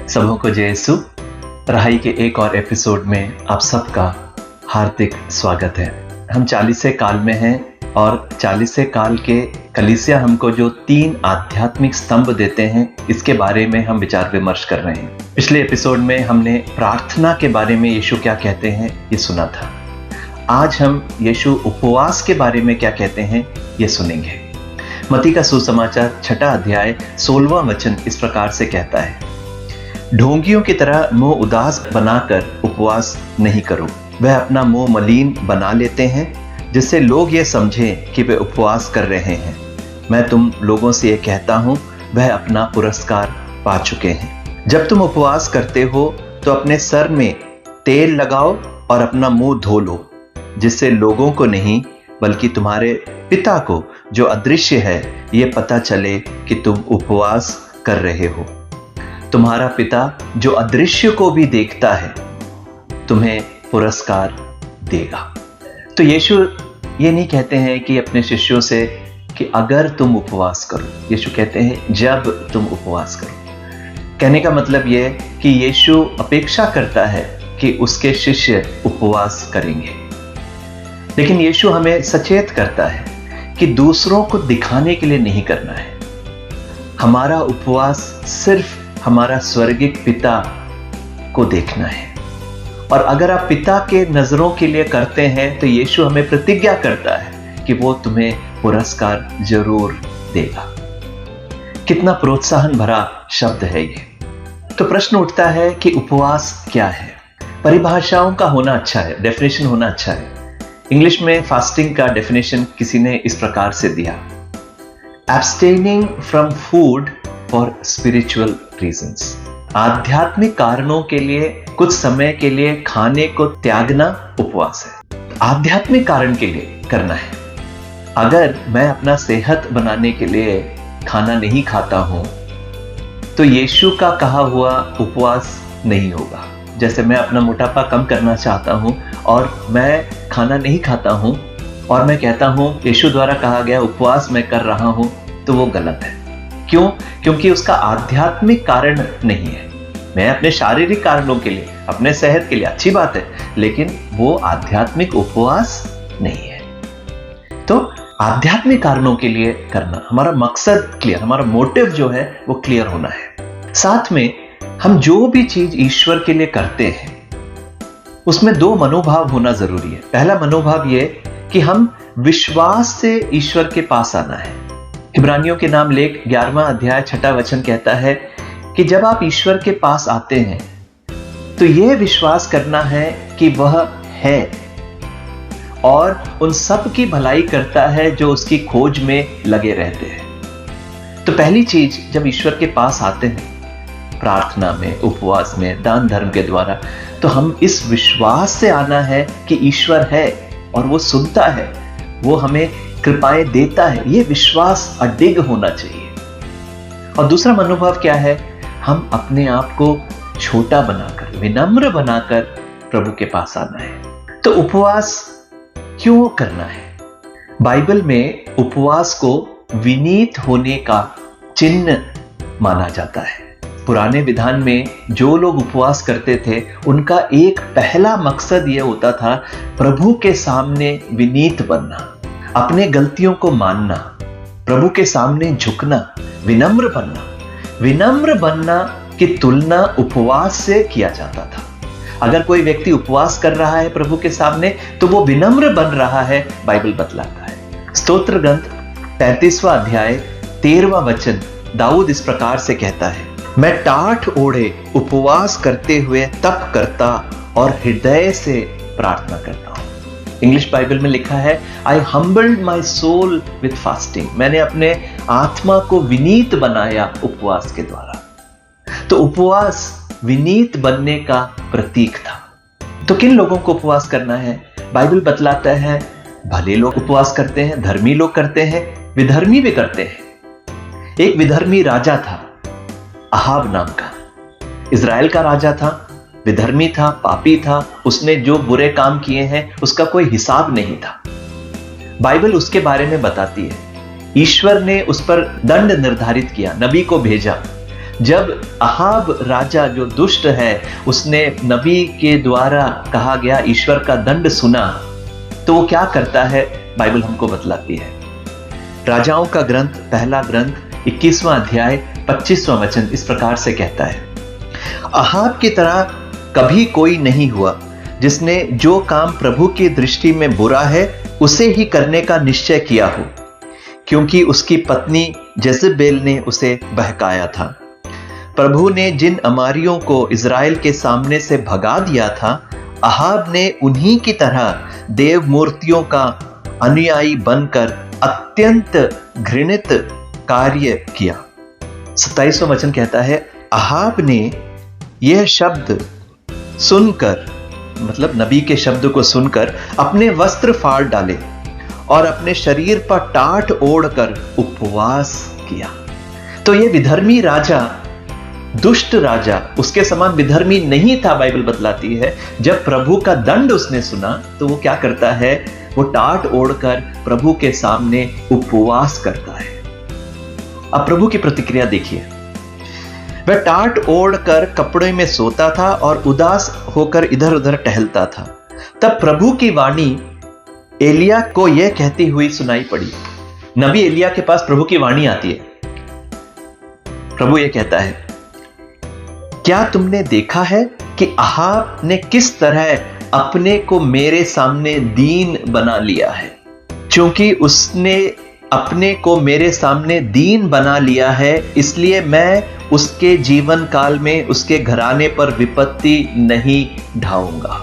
सबों को जय यीशु। रहाई के एक और एपिसोड में आप सबका हार्दिक स्वागत है। हम 40 काल में हैं और 40 काल के कलीसिया हमको जो 3 आध्यात्मिक स्तंभ देते हैं, इसके बारे में हम विचार विमर्श कर रहे हैं। पिछले एपिसोड में हमने प्रार्थना के बारे में यीशु क्या कहते हैं ये सुना था। आज हम यीशु उपवास के बारे में क्या कहते हैं ये सुनेंगे। मत्ती का सुसमाचार 6 अध्याय 16वां वचन इस प्रकार से कहता है, ढोंगियों की तरह मुंह उदास बनाकर उपवास नहीं करो। वह अपना मुंह मलिन बना लेते हैं जिससे लोग ये समझें कि वे उपवास कर रहे हैं। मैं तुम लोगों से ये कहता हूं, वह अपना पुरस्कार पा चुके हैं। जब तुम उपवास करते हो तो अपने सर में तेल लगाओ और अपना मुंह धो लो, जिससे लोगों को नहीं बल्कि तुम्हारे पिता को जो अदृश्य है ये पता चले कि तुम उपवास कर रहे हो। तुम्हारा पिता जो अदृश्य को भी देखता है तुम्हें पुरस्कार देगा। तो यीशु ये नहीं कहते हैं कि अपने शिष्यों से कि अगर तुम उपवास करो, यीशु कहते हैं जब तुम उपवास करो। कहने का मतलब ये है कि यीशु अपेक्षा करता है कि उसके शिष्य उपवास करेंगे, लेकिन यीशु हमें सचेत करता है कि दूसरों को दिखाने के लिए नहीं करना है। हमारा उपवास सिर्फ हमारा स्वर्गिक पिता को देखना है। और अगर आप पिता के नजरों के लिए करते हैं तो यीशु हमें प्रतिज्ञा करता है कि वो तुम्हें पुरस्कार जरूर देगा। कितना प्रोत्साहन भरा शब्द है ये। तो प्रश्न उठता है कि उपवास क्या है। परिभाषाओं का होना अच्छा है, डेफिनेशन होना अच्छा है। इंग्लिश में फास्टिंग का डेफिनेशन किसी ने इस प्रकार से दिया, abstaining from food for spiritual reasons. आध्यात्मिक कारणों के लिए कुछ समय के लिए खाने को त्यागना उपवास है। आध्यात्मिक कारण के लिए करना है। अगर मैं अपना सेहत बनाने के लिए खाना नहीं खाता हूं तो यीशु का कहा हुआ उपवास नहीं होगा। जैसे मैं अपना मोटापा कम करना चाहता हूं और मैं खाना नहीं खाता हूं और मैं कहता हूं यीशु द्वारा कहा गया उपवास मैं कर रहा हूं, तो वो गलत है। क्यों? क्योंकि उसका आध्यात्मिक कारण नहीं है। मैं अपने शारीरिक कारणों के लिए, अपने सेहत के लिए अच्छी बात है, लेकिन वो आध्यात्मिक उपवास नहीं है। तो आध्यात्मिक कारणों के लिए करना, हमारा मकसद क्लियर, हमारा मोटिव जो है वो क्लियर होना है। साथ में हम जो भी चीज ईश्वर के लिए करते हैं उसमें 2 मनोभाव होना जरूरी है। पहला मनोभाव ये कि हम विश्वास से ईश्वर के पास आना है। इब्रानियों के नाम लेख 11वां अध्याय 6 वचन कहता है कि जब आप ईश्वर के पास आते हैं तो यह विश्वास करना है कि वह है और उन सब की भलाई करता है जो उसकी खोज में लगे रहते हैं। तो पहली चीज, जब ईश्वर के पास आते हैं प्रार्थना में, उपवास में, दान धर्म के द्वारा, तो हम इस विश्वास से आना है कि ईश्वर है और वो सुनता है, वो हमें कृपाएं देता है। ये विश्वास अडिग होना चाहिए। और दूसरा मनोभाव क्या है? हम अपने आप को छोटा बनाकर, विनम्र बनाकर प्रभु के पास आना है। तो उपवास क्यों करना है? बाइबल में उपवास को विनीत होने का चिन्ह माना जाता है। पुराने विधान में जो लोग उपवास करते थे उनका एक पहला मकसद यह होता था प्रभु के सामने विनीत बनना, अपने गलतियों को मानना, प्रभु के सामने झुकना, विनम्र बनना। विनम्र बनना की तुलना उपवास से किया जाता था। अगर कोई व्यक्ति उपवास कर रहा है प्रभु के सामने तो वो विनम्र बन रहा है, बाइबल बतलाता है। स्तोत्र ग्रंथ 35वां अध्याय 13वां वचन दाऊद इस प्रकार से कहता है, मैं टाट ओढ़े उपवास करते हुए तप करता और हृदय से प्रार्थना करता हूं। इंग्लिश बाइबल में लिखा है, I humbled my soul with fasting. मैंने अपने आत्मा को विनीत बनाया उपवास के द्वारा। तो उपवास विनीत बनने का प्रतीक था। तो किन लोगों को उपवास करना है? बाइबल बतलाता है भले लोग उपवास करते हैं, धर्मी लोग करते हैं, विधर्मी भी करते हैं। एक विधर्मी राजा था, अहाब नाम का। इजराइल का राजा था, विधर्मी था, पापी था। उसने जो बुरे काम किए हैं उसका कोई हिसाब नहीं था। बाइबल उसके बारे में बताती है ईश्वर ने उस पर दंड निर्धारित किया, नबी को भेजा जब अहाब राजा जो दुष्ट है, उसने नबी के द्वारा कहा गया ईश्वर का दंड सुना, तो वो क्या करता है, बाइबल हमको बतलाती है। राजाओं का ग्रंथ, पहला ग्रंथ 21वां अध्याय 25वां वचन इस प्रकार से कहता है, अहाब की तरह कभी कोई नहीं हुआ जिसने जो काम प्रभु की दृष्टि में बुरा है उसे ही करने का निश्चय किया हो, क्योंकि उसकी पत्नी जेजबेल ने उसे बहकाया था। प्रभु ने जिन अमारियों को इज़राइल के सामने से भगा दिया था, अहाब ने उन्हीं की तरह देव मूर्तियों का अनुयायी बनकर अत्यंत घृणित कार्य किया। 27वां वचन कहता है, अहाब ने यह शब्द सुनकर, मतलब नबी के शब्द को सुनकर, अपने वस्त्र फाड़ डाले और अपने शरीर पर टाट ओढ़कर उपवास किया। तो यह विधर्मी राजा, दुष्ट राजा, उसके समान विधर्मी नहीं था। बाइबल बतलाती है जब प्रभु का दंड उसने सुना तो वो क्या करता है, वो टाट ओढ़कर प्रभु के सामने उपवास करता है। अब प्रभु की प्रतिक्रिया देखिए, वह टाट ओढ़कर कपड़े में सोता था और उदास होकर इधर उधर टहलता था। तब प्रभु की वाणी एलिया को यह कहती हुई सुनाई पड़ी। नबी एलिया के पास प्रभु की वाणी आती है। प्रभु यह कहता है, क्या तुमने देखा है कि अहाब ने किस तरह अपने को मेरे सामने दीन बना लिया है? क्योंकि उसने अपने को मेरे सामने दीन बना लिया है, इसलिए मैं उसके जीवन काल में उसके घराने पर विपत्ति नहीं ढाऊंगा।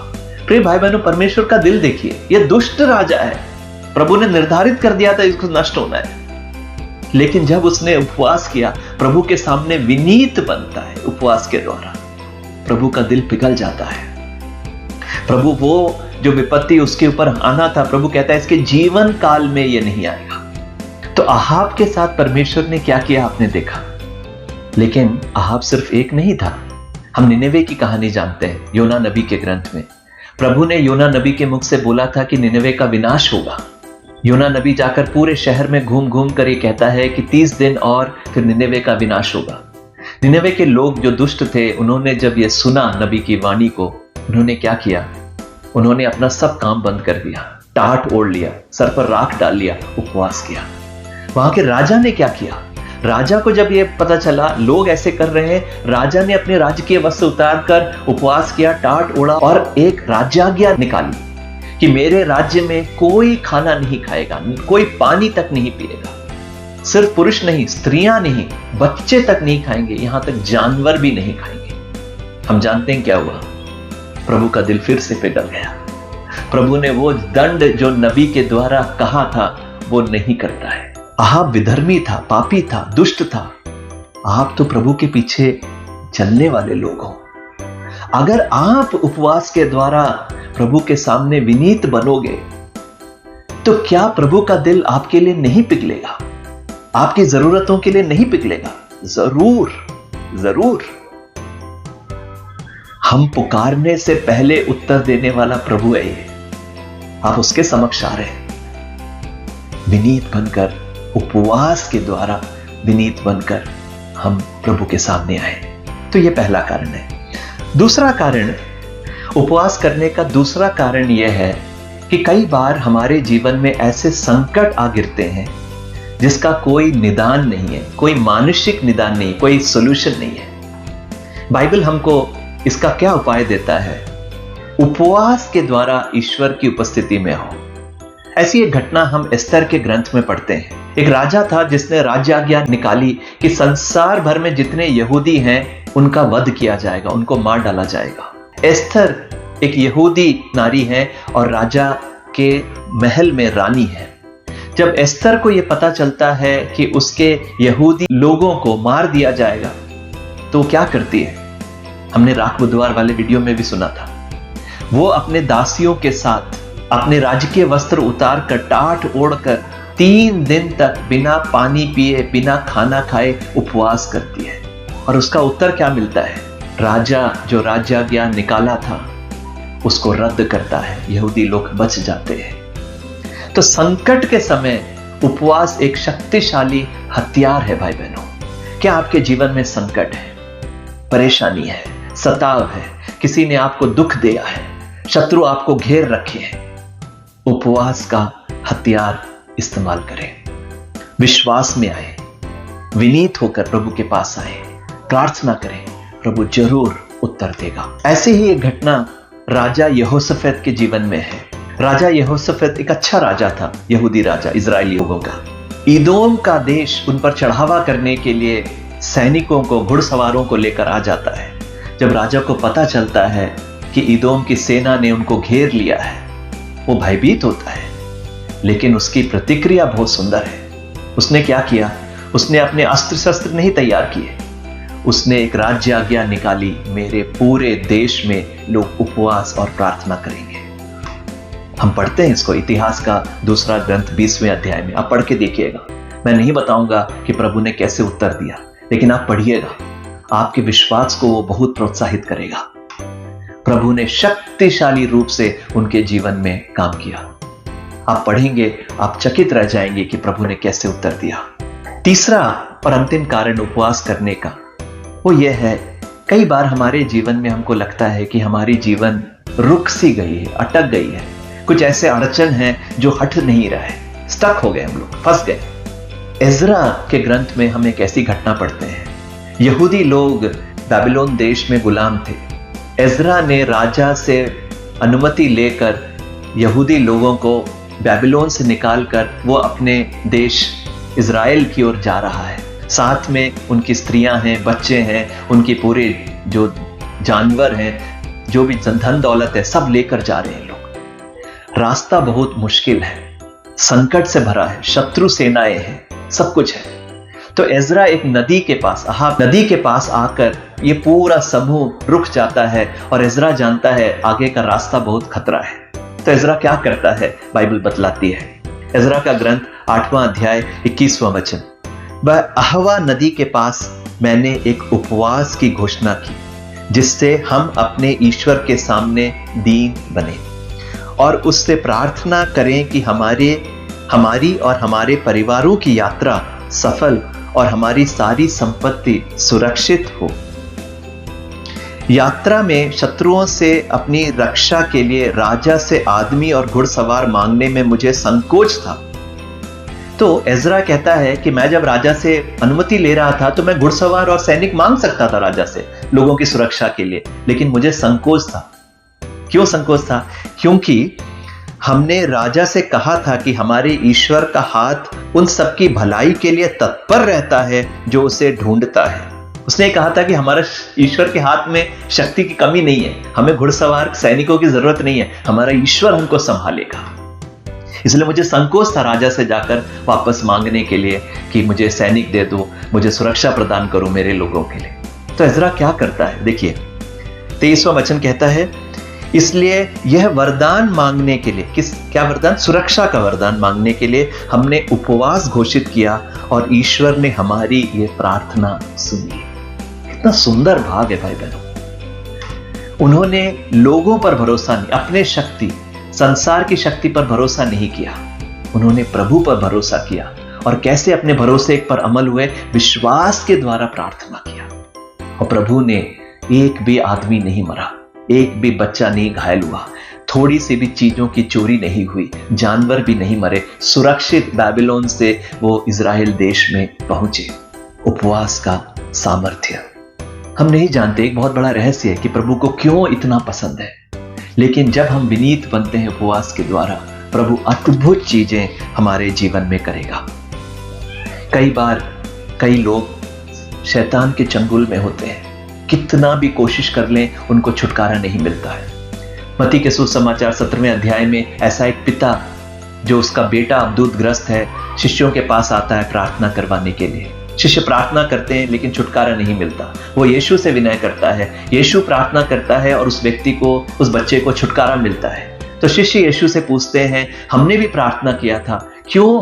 प्रिय भाई बहनों, परमेश्वर का दिल देखिए, यह दुष्ट राजा है। प्रभु ने निर्धारित कर दिया था इसको नष्ट होना है, लेकिन जब उसने उपवास किया, प्रभु के सामने विनीत बनता है उपवास के द्वारा, प्रभु का दिल पिघल जाता है। प्रभु वो जो विपत्ति उसके ऊपर आना था, प्रभु कहता है इसके जीवन काल में यह नहीं आएगा। तो अहाब के साथ परमेश्वर ने क्या किया आपने देखा। लेकिन अहाब सिर्फ एक नहीं था। हम निनेवे की कहानी जानते हैं योना नबी के ग्रंथ में। प्रभु ने योना नबी के मुख से बोला था कि निनेवे का विनाश होगा। योना नबी जाकर पूरे शहर में घूम घूम कर ये कहता है कि 30 दिन और फिर निनेवे का विनाश होगा। निनेवे के लोग जो दुष्ट थे, उन्होंने जब ये सुना नबी की वाणी को, उन्होंने क्या किया, उन्होंने अपना सब काम बंद कर दिया, टाट ओढ़ लिया, सर पर राख डाल लिया, उपवास किया। वहां के राजा ने क्या किया, राजा को जब यह पता चला लोग ऐसे कर रहे हैं, राजा ने अपने राजकीय वस्त्र उतार कर उपवास किया, टाट ओढ़ा और एक राज्याज्ञा निकाली कि मेरे राज्य में कोई खाना नहीं खाएगा, कोई पानी तक नहीं पिएगा। सिर्फ पुरुष नहीं, स्त्रियां नहीं, बच्चे तक नहीं खाएंगे, यहां तक जानवर भी नहीं खाएंगे। हम जानते हैं क्या हुआ, प्रभु का दिल फिर से पिघल गया। प्रभु ने वो दंड जो नबी के द्वारा कहा था वो नहीं करता है। अहाब विधर्मी था, पापी था, दुष्ट था। आप तो प्रभु के पीछे चलने वाले लोग हो। अगर आप उपवास के द्वारा प्रभु के सामने विनीत बनोगे तो क्या प्रभु का दिल आपके लिए नहीं पिघलेगा, आपकी जरूरतों के लिए नहीं पिघलेगा? जरूर जरूर। हम पुकारने से पहले उत्तर देने वाला प्रभु है ये। आप उसके समक्ष आ रहे हैं, विनीत बनकर, उपवास के द्वारा विनीत बनकर हम प्रभु के सामने आए। तो यह पहला कारण है। दूसरा कारण, उपवास करने का दूसरा कारण यह है कि कई बार हमारे जीवन में ऐसे संकट आ गिरते हैं जिसका कोई निदान नहीं है, कोई मानुषिक निदान नहीं, कोई सॉल्यूशन नहीं है। बाइबल हमको इसका क्या उपाय देता है? उपवास के द्वारा ईश्वर की उपस्थिति में हो। ऐसी एक घटना हम एस्तर के ग्रंथ में पढ़ते हैं। एक राजा था जिसने राज्याज्ञा निकाली कि संसार भर में जितने यहूदी हैं उनका वध किया जाएगा, उनको मार डाला जाएगा। एस्तर एक यहूदी नारी है और राजा के महल में रानी है। जब एस्तर को यह पता चलता है कि उसके यहूदी लोगों को मार दिया जाएगा तो क्या करती है? हमने राख बुधवार वाले वीडियो में भी सुना था। वो अपने दासियों के साथ अपने राजकीय वस्त्र उतार कर, टाट ओढ़कर 3 दिन तक बिना पानी पिए, बिना खाना खाए उपवास करती है। और उसका उत्तर क्या मिलता है? राजा जो राज्याज्ञा निकाला था उसको रद्द करता है, यहूदी लोग बच जाते हैं। तो संकट के समय उपवास एक शक्तिशाली हथियार है भाई बहनों। क्या आपके जीवन में संकट है, परेशानी है, सताव है, किसी ने आपको दुख दिया है, शत्रु आपको घेर रखे हैं? उपवास का हथियार इस्तेमाल करें, विश्वास में आए, विनीत होकर प्रभु के पास आए, प्रार्थना करें, प्रभु जरूर उत्तर देगा। ऐसे ही एक घटना राजा यहोशफत के जीवन में है। राजा यहोशफत एक अच्छा राजा था, यहूदी राजा, इजरायली लोगों का। इदोम का देश उन पर चढ़ावा करने के लिए सैनिकों को, घुड़सवारों को लेकर आ जाता है। जब राजा को पता चलता है कि इदोम की सेना ने उनको घेर लिया है, वो भयभीत होता है, लेकिन उसकी प्रतिक्रिया बहुत सुंदर है। उसने क्या किया? उसने अपने अस्त्र शस्त्र नहीं तैयार किए, उसने एक राज्य आज्ञा निकाली, मेरे पूरे देश में लोग उपवास और प्रार्थना करेंगे। हम पढ़ते हैं इसको, इतिहास का दूसरा ग्रंथ 20वें अध्याय में। आप पढ़ के देखिएगा। मैं नहीं बताऊंगा कि प्रभु ने कैसे उत्तर दिया, लेकिन आप पढ़िएगा, आपके विश्वास को वो बहुत प्रोत्साहित करेगा। प्रभु ने शक्तिशाली रूप से उनके जीवन में काम किया। आप पढ़ेंगे, आप चकित रह जाएंगे कि प्रभु ने कैसे उत्तर दिया। तीसरा और अंतिम कारण उपवास करने का वो ये है, कई बार हमारे जीवन में हमको लगता है कि हमारी जीवन रुक सी गई है, अटक गई है, कुछ ऐसे अड़चन हैं जो हट नहीं रहा है, स्टक हो गए, हम लोग फंस गए। एजरा के ग्रंथ में हम एक ऐसी घटना पढ़ते हैं। यहूदी लोग बाबिलोन देश में गुलाम थे। एजरा ने राजा से अनुमति लेकर यहूदी लोगों को बाबिलोन से निकालकर वो अपने देश इज़राइल की ओर जा रहा है। साथ में उनकी स्त्रियां हैं, बच्चे हैं, उनकी पूरे जो जानवर हैं, जो भी धन दौलत है, सब लेकर जा रहे हैं लोग। रास्ता बहुत मुश्किल है, संकट से भरा है, शत्रु सेनाएं हैं, सब कुछ है। तो एजरा एक नदी के पास, अहाब नदी के पास आकर ये पूरा समूह रुक जाता है और एजरा जानता है आगे का रास्ता बहुत खतरा है। तो एजरा क्या करता है, बाइबल बतलाती है। एजरा का ग्रंथ 8वां अध्याय 21वां वचन, वह अहवा नदी के पास मैंने एक उपवास की घोषणा की, जिससे हम अपने ईश्वर के सामने दीन बने और उससे प्रार्थना करें कि हमारी और हमारे परिवारों की यात्रा सफल और हमारी सारी संपत्ति सुरक्षित हो। यात्रा में शत्रुओं से अपनी रक्षा के लिए राजा से आदमी और घुड़सवार मांगने में मुझे संकोच था। तो एजरा कहता है कि मैं जब राजा से अनुमति ले रहा था तो मैं घुड़सवार और सैनिक मांग सकता था राजा से लोगों की सुरक्षा के लिए, लेकिन मुझे संकोच था। क्यों संकोच था? क्योंकि हमने राजा से कहा था कि हमारे ईश्वर का हाथ उन सबकी भलाई के लिए तत्पर रहता है जो उसे ढूंढता है। उसने कहा था कि हमारा ईश्वर के हाथ में शक्ति की कमी नहीं है, हमें घुड़सवार सैनिकों की जरूरत नहीं है, हमारा ईश्वर हमको संभालेगा। इसलिए मुझे संकोच था राजा से जाकर वापस मांगने के लिए कि मुझे सैनिक दे दो, मुझे सुरक्षा प्रदान करो मेरे लोगों के लिए। तो एजरा क्या करता है, देखिए 23वां वचन कहता है, इसलिए यह वरदान मांगने के लिए, क्या वरदान? सुरक्षा का वरदान मांगने के लिए हमने उपवास घोषित किया और ईश्वर ने हमारी ये प्रार्थना सुनी। कितना सुंदर भाग है भाई बहनों। उन्होंने लोगों पर भरोसा नहीं, अपने शक्ति, संसार की शक्ति पर भरोसा नहीं किया, उन्होंने प्रभु पर भरोसा किया। और कैसे अपने भरोसे पर अमल हुए? विश्वास के द्वारा प्रार्थना किया और प्रभु ने, एक भी आदमी नहीं मरा, एक भी बच्चा नहीं घायल हुआ, थोड़ी सी भी चीजों की चोरी नहीं हुई, जानवर भी नहीं मरे, सुरक्षित बाबिलोन से वो इज़राइल देश में पहुंचे। उपवास का सामर्थ्य हम नहीं जानते, एक बहुत बड़ा रहस्य है कि प्रभु को क्यों इतना पसंद है, लेकिन जब हम विनीत बनते हैं उपवास के द्वारा, प्रभु अद्भुत चीजें हमारे जीवन में करेगा। कई बार कई लोग शैतान के चंगुल में होते हैं, कितना भी कोशिश कर लें उनको छुटकारा नहीं मिलता है। मत्ती के सुसमाचार 17वें अध्याय में ऐसा एक पिता जो उसका बेटा अब्दूतग्रस्त है, शिष्यों के पास आता है प्रार्थना करवाने के लिए। शिष्य प्रार्थना करते हैं लेकिन छुटकारा नहीं मिलता। वो यीशु से विनय करता है, यीशु प्रार्थना करता है और उस व्यक्ति को, उस बच्चे को छुटकारा मिलता है। तो शिष्य यीशु से पूछते हैं, हमने भी प्रार्थना किया था, क्यों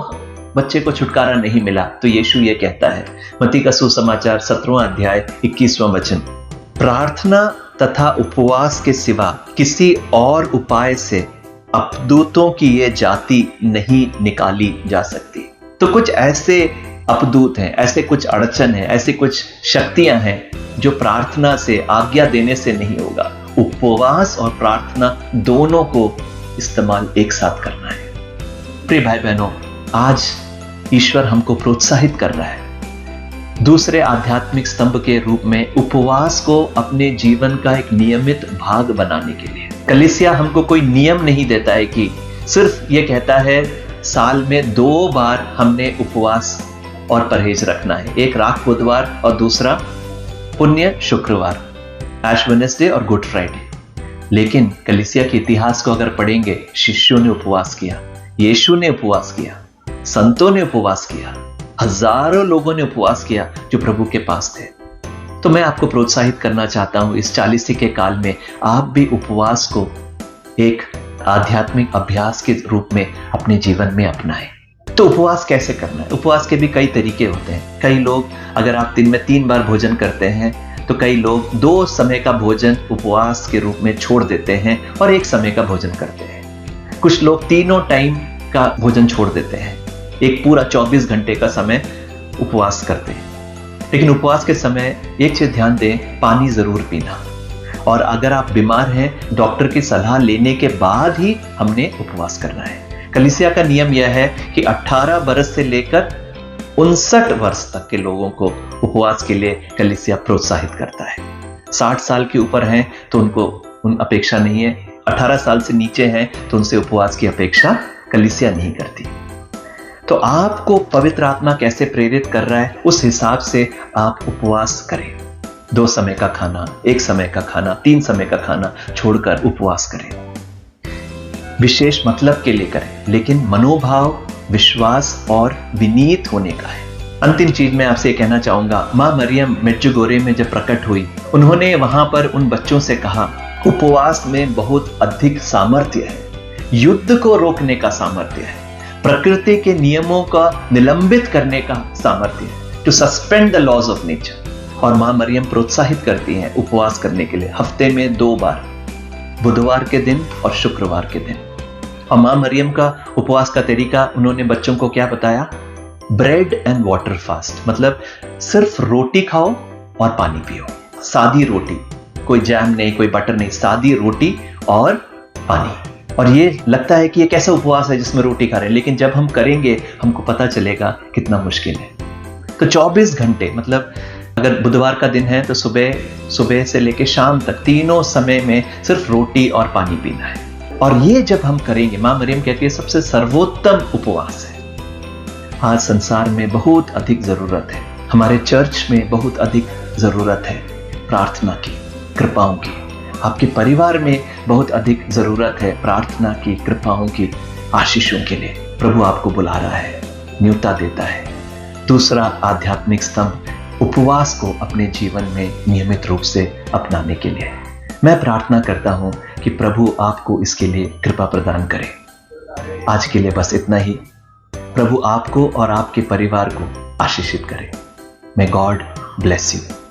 बच्चे को छुटकारा नहीं मिला? तो यीशु ये कहता है, मत्ती का सुसमाचार 17वां अध्याय 21वां वचन, प्रार्थना तथा उपवास के सिवा किसी और उपाय से अपदूतों की ये जाति नहीं निकाली जा सकती। तो कुछ ऐसे अपदूत हैं, ऐसे कुछ अड़चन है, ऐसे कुछ शक्तियां हैं जो प्रार्थना से, आज्ञा देने से नहीं होगा। उपवास और प्रार्थना दोनों को इस्तेमाल एक साथ करना है। प्रिय भाई बहनों, आज ईश्वर हमको प्रोत्साहित कर रहा है दूसरे आध्यात्मिक स्तंभ के रूप में उपवास को अपने जीवन का एक नियमित भाग बनाने के लिए। कलीसिया हमको कोई नियम नहीं देता है कि सिर्फ ये कहता है साल में 2 बार हमने उपवास और परहेज रखना है, एक राख बुधवार और दूसरा पुण्य शुक्रवार, ऐश वेडनेसडे और गुड फ्राइडे। लेकिन कलीसिया के इतिहास को अगर पढ़ेंगे, शिष्यों ने उपवास किया, यीशु ने उपवास किया, संतों ने उपवास किया, हजारों लोगों ने उपवास किया जो प्रभु के पास थे। तो मैं आपको प्रोत्साहित करना चाहता हूं इस 40 के काल में आप भी उपवास को एक आध्यात्मिक अभ्यास के रूप में अपने जीवन में अपनाएं। तो उपवास कैसे करना है? उपवास के भी कई तरीके होते हैं। कई लोग, अगर आप दिन में 3 बार भोजन करते हैं तो कई लोग 2 समय का भोजन उपवास के रूप में छोड़ देते हैं और 1 समय का भोजन करते हैं। कुछ लोग तीनों टाइम का भोजन छोड़ देते हैं, एक पूरा 24 घंटे का समय उपवास करते हैं। लेकिन उपवास के समय एक चीज ध्यान दें, पानी जरूर पीना। और अगर आप बीमार हैं, डॉक्टर की सलाह लेने के बाद ही हमने उपवास करना है। कलीसिया का नियम यह है कि 18 वर्ष से लेकर 59 वर्ष तक के लोगों को उपवास के लिए कलीसिया प्रोत्साहित करता है। 60 साल के ऊपर हैं तो उनको अपेक्षा नहीं है, 18 साल से नीचे हैं तो उनसे उपवास की अपेक्षा कलीसिया नहीं करती। तो आपको पवित्र आत्मा कैसे प्रेरित कर रहा है, उस हिसाब से आप उपवास करें। 2 समय का खाना, 1 समय का खाना, 3 समय का खाना छोड़कर उपवास करें। विशेष मतलब के लिए करें, लेकिन मनोभाव, विश्वास और विनीत होने का है। अंतिम चीज मैं आपसे कहना चाहूंगा, मां मरियम मेड्जुगोरे में जब प्रकट हुई, उन्होंने वहां पर उन बच्चों से कहा, उपवास में बहुत अधिक सामर्थ्य है, युद्ध को रोकने का सामर्थ्य है, प्रकृति के नियमों का निलंबित करने का सामर्थ्य है, to suspend the laws of nature. और मां मरियम प्रोत्साहित करती हैं उपवास करने के लिए, हफ्ते में 2 बार, बुधवार के दिन और शुक्रवार के दिन। और मां मरियम का उपवास का तरीका उन्होंने बच्चों को क्या बताया? ब्रेड एंड वाटर फास्ट, मतलब सिर्फ रोटी खाओ और पानी पियो। सादी रोटी, कोई जैम नहीं, कोई बटर नहीं, सादी रोटी और पानी। और ये लगता है कि ये कैसा उपवास है जिसमें रोटी खा रहे हैं, लेकिन जब हम करेंगे हमको पता चलेगा कितना मुश्किल है। तो 24 घंटे, मतलब अगर बुधवार का दिन है तो सुबह से लेकर शाम तक तीनों समय में सिर्फ रोटी और पानी पीना है। और ये जब हम करेंगे, मां मरियम कहती है सबसे सर्वोत्तम उपवास है। आज संसार में बहुत अधिक जरूरत है, हमारे चर्च में बहुत अधिक जरूरत है प्रार्थना की, कृपाओं की। आपके परिवार में बहुत अधिक जरूरत है प्रार्थना की, कृपाओं की, आशीषों के लिए। प्रभु आपको बुला रहा है, न्योता देता है। दूसरा आध्यात्मिक स्तंभ, उपवास को अपने जीवन में नियमित रूप से अपनाने के लिए। मैं प्रार्थना करता हूं कि प्रभु आपको इसके लिए कृपा प्रदान करे। आज के लिए बस इतना ही। प्रभु आपको और आपके परिवार को आशीषित करे। May God bless you.